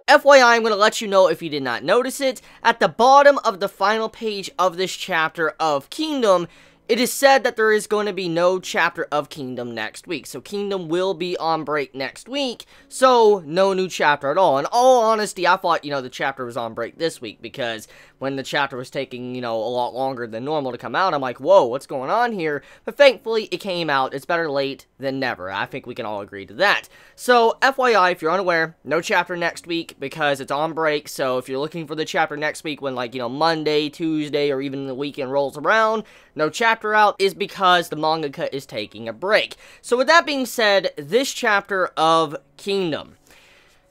FYI, I'm going to let you know if you did not notice it. At the bottom of the final page of this chapter of Kingdom, it is said that there is going to be no chapter of Kingdom next week. So Kingdom will be on break next week, so no new chapter at all. In all honesty, I thought, the chapter was on break this week, because when the chapter was taking, a lot longer than normal to come out, I'm like, whoa, what's going on here? But thankfully, it came out. It's better late than never. I think we can all agree to that. So, FYI, if you're unaware, no chapter next week, because it's on break. So, if you're looking for the chapter next week when, Monday, Tuesday, or even the weekend rolls around, no chapter out, is because the mangaka is taking a break. So, with that being said, this chapter of Kingdom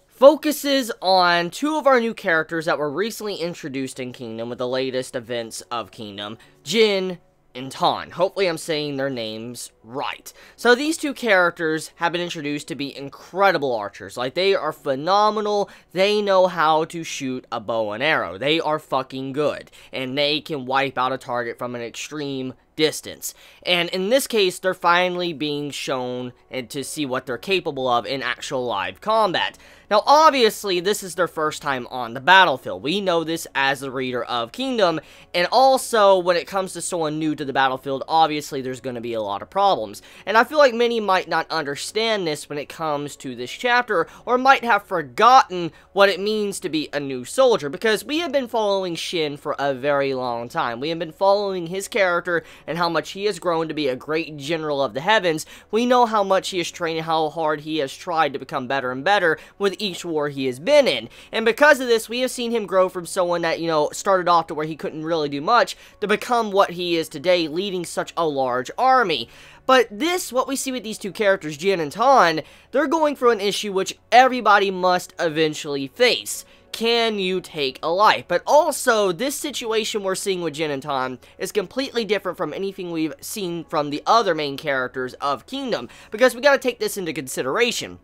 focuses on two of our new characters that were recently introduced in Kingdom with the latest events of Kingdom, Jin and Tan. Hopefully I'm saying their names right. So these two characters have been introduced to be incredible archers. They are phenomenal. They know how to shoot a bow and arrow. They are fucking good. And they can wipe out a target from an extreme distance. And in this case, they're finally being shown and to see what they're capable of in actual live combat. Now, obviously, this is their first time on the battlefield. We know this as the reader of Kingdom, and also, when it comes to someone new to the battlefield, obviously, there's going to be a lot of problems. And I feel like many might not understand this when it comes to this chapter, or might have forgotten what it means to be a new soldier, because we have been following Shin for a very long time. We have been following his character and how much he has grown to be a great general of the heavens. We know how much he has trained and how hard he has tried to become better and better with each war he has been in. And because of this, we have seen him grow from someone that, started off to where he couldn't really do much to become what he is today, leading such a large army. But what we see with these two characters, Jin and Tan, they're going through an issue which everybody must eventually face. Can you take a life? But also, this situation we're seeing with Jin and Tan is completely different from anything we've seen from the other main characters of Kingdom, because we gotta take this into consideration.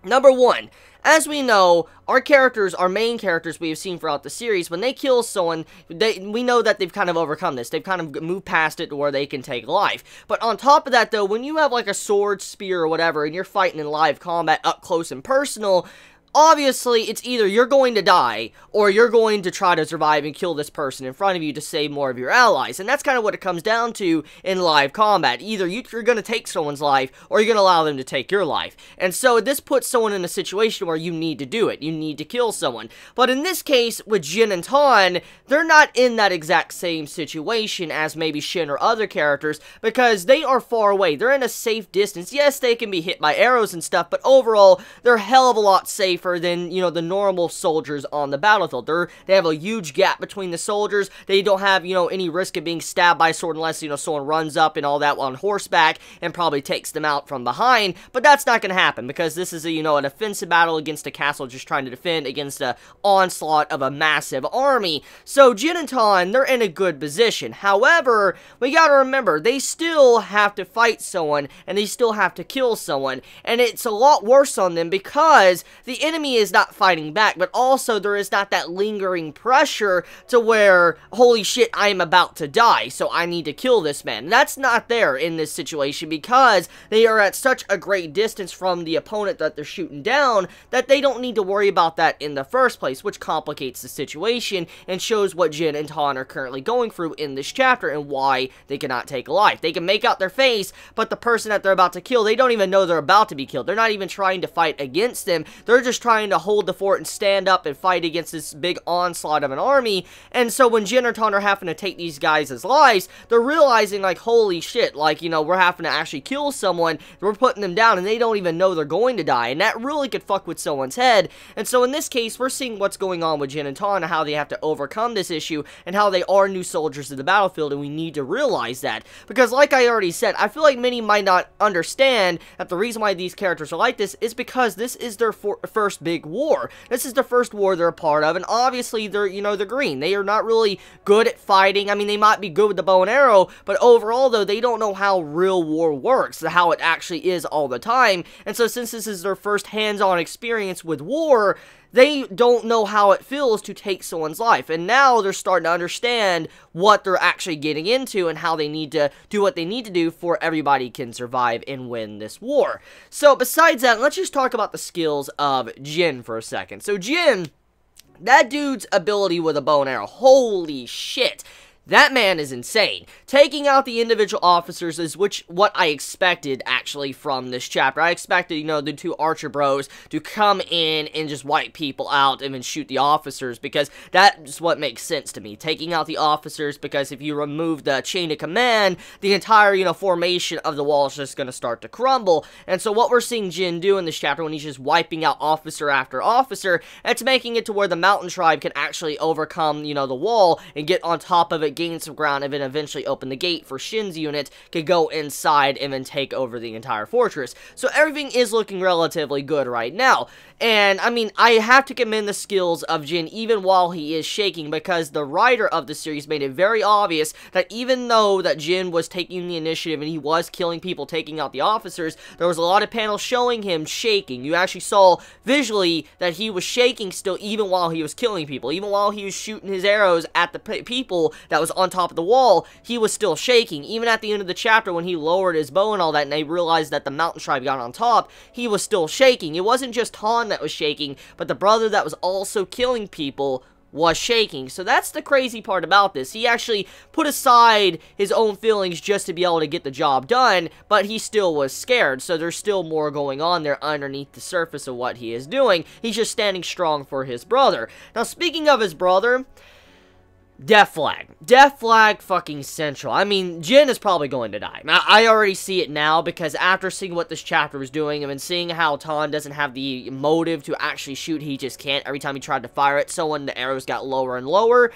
Number one, as we know, our main characters we have seen throughout the series, when they kill someone, we know that they've kind of overcome this. They've kind of moved past it to where they can take life. But on top of that, though, when you have a sword, spear, or whatever, and you're fighting in live combat up close and personal, obviously, it's either you're going to die, or you're going to try to survive and kill this person in front of you to save more of your allies. And that's kind of what it comes down to in live combat. Either you're going to take someone's life, or you're going to allow them to take your life. And so this puts someone in a situation where you need to do it. You need to kill someone. But in this case, with Jin and Tan, they're not in that exact same situation as maybe Shin or other characters, because they are far away. They're in a safe distance. Yes, they can be hit by arrows and stuff, but overall, they're a hell of a lot safer than, the normal soldiers on the battlefield. They have a huge gap between the soldiers. They don't have, any risk of being stabbed by a sword unless, someone runs up and all that on horseback and probably takes them out from behind. But that's not going to happen, because this is a, an offensive battle against a castle just trying to defend against an onslaught of a massive army. So Jin and Tan, they're in a good position. However, we gotta remember, they still have to fight someone, and they still have to kill someone. And it's a lot worse on them, because the enemy is not fighting back, but also there is not that lingering pressure to where, holy shit, I am about to die, so I need to kill this man. That's not there in this situation, because they are at such a great distance from the opponent that they're shooting down that they don't need to worry about that in the first place, which complicates the situation and shows what Jin and Tan are currently going through in this chapter and why they cannot take a life. They can make out their face, but the person that they're about to kill, they don't even know they're about to be killed. They're not even trying to fight against them. They're just trying to hold the fort and stand up and fight against this big onslaught of an army. And so when Jin and Tan are having to take these guys as lives, they're realizing, holy shit, we're having to actually kill someone, we're putting them down, and they don't even know they're going to die, and that really could fuck with someone's head. And so in this case, we're seeing what's going on with Jin and Tan and how they have to overcome this issue, and how they are new soldiers of the battlefield, and we need to realize that. Because like I already said, I feel like many might not understand that the reason why these characters are like this is because this is their first big war. This is the first war they're a part of, and obviously they're, they're green. They are not really good at fighting. I mean, they might be good with the bow and arrow, but overall, though, they don't know how real war works, how it actually is all the time. And so since this is their first hands-on experience with war, they don't know how it feels to take someone's life, and now they're starting to understand what they're actually getting into and how they need to do what they need to do for everybody can survive and win this war. So besides that, let's just talk about the skills of Jin for a second. So Jin, that dude's ability with a bow and arrow, holy shit. That man is insane. Taking out the individual officers is what I expected, actually, from this chapter. I expected, you know, the two archer bros to come in and just wipe people out and then shoot the officers, because that's what makes sense to me. Taking out the officers, because if you remove the chain of command, the entire, you know, formation of the wall is just going to start to crumble. And so what we're seeing Jin do in this chapter, when he's just wiping out officer after officer, it's making it to where the mountain tribe can actually overcome, you know, the wall and get on top of it, gain some ground, and then eventually open the gate for Shin's unit to go inside and then take over the entire fortress. So everything is looking relatively good right now. And, I mean, I have to commend the skills of Jin even while he is shaking, because the writer of the series made it very obvious that even though that Jin was taking the initiative and he was killing people, taking out the officers, there was a lot of panels showing him shaking. You actually saw visually that he was shaking still even while he was killing people. Even while he was shooting his arrows at the people that was on top of the wall, he was still shaking. Even at the end of the chapter when he lowered his bow and all that and they realized that the mountain tribe got on top, he was still shaking. It wasn't just Han that was shaking, but the brother that was also killing people was shaking. So that's the crazy part about this. He actually put aside his own feelings just to be able to get the job done, but he still was scared. So there's still more going on there underneath the surface of what he is doing. He's just standing strong for his brother. Now, speaking of his brother, Death Flag. Death Flag fucking central. I mean, Jin is probably going to die. I already see it now, because after seeing what this chapter was doing, and seeing how Tan doesn't have the motive to actually shoot, he just can't. Every time he tried to fire at someone, the arrows got lower and lower.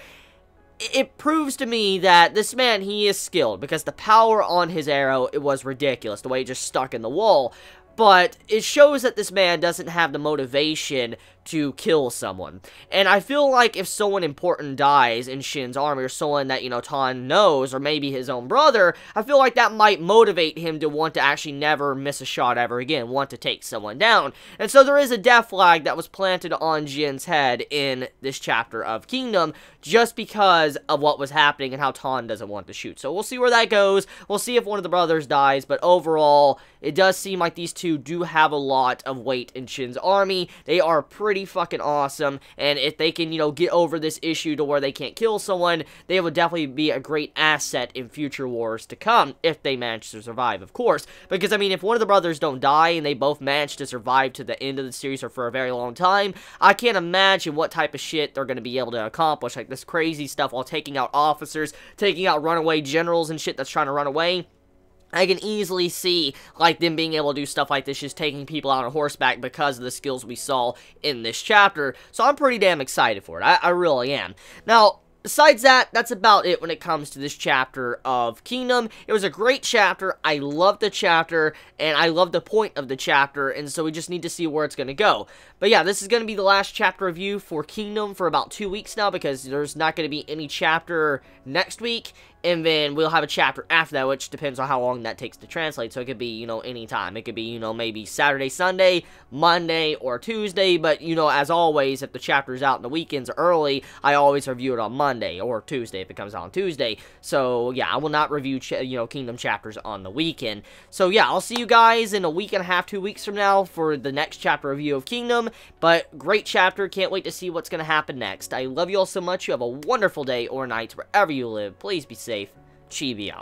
It proves to me that this man, he is skilled, because the power on his arrow, it was ridiculous, the way it just stuck in the wall. But it shows that this man doesn't have the motivation to kill someone. And I feel like if someone important dies in Shin's army, or someone that, you know, Tan knows, or maybe his own brother, I feel like that might motivate him to want to actually never miss a shot ever again, want to take someone down. And so there is a death flag that was planted on Jin's head in this chapter of Kingdom, just because of what was happening and how Tan doesn't want to shoot. So we'll see where that goes. We'll see if one of the brothers dies, but overall, it does seem like these two do have a lot of weight in Shin's army. They are pretty fucking awesome, and if they can, you know, get over this issue to where they can't kill someone, they would definitely be a great asset in future wars to come, if they manage to survive, of course. Because, I mean, if one of the brothers don't die, and they both manage to survive to the end of the series, or for a very long time, I can't imagine what type of shit they're going to be able to accomplish, like this crazy stuff while taking out officers, taking out runaway generals and shit that's trying to run away. I can easily see, like, them being able to do stuff like this, just taking people out on horseback because of the skills we saw in this chapter. So I'm pretty damn excited for it. I really am. Now, besides that, that's about it when it comes to this chapter of Kingdom. It was a great chapter. I loved the chapter, and I loved the point of the chapter, and so we just need to see where it's going to go. But yeah, this is going to be the last chapter review for Kingdom for about 2 weeks now, because there's not going to be any chapter next week. And then we'll have a chapter after that, which depends on how long that takes to translate. So it could be, you know, any time. It could be, you know, maybe Saturday, Sunday, Monday, or Tuesday. But, you know, as always, if the chapter's out and the weekends are early, I always review it on Monday or Tuesday if it comes out on Tuesday. So, yeah, I will not review, you know, Kingdom chapters on the weekend. So, yeah, I'll see you guys in a week and a half, 2 weeks from now for the next chapter review of Kingdom. But, great chapter. Can't wait to see what's going to happen next. I love you all so much. You have a wonderful day or night wherever you live. Please be safe. Chibi out.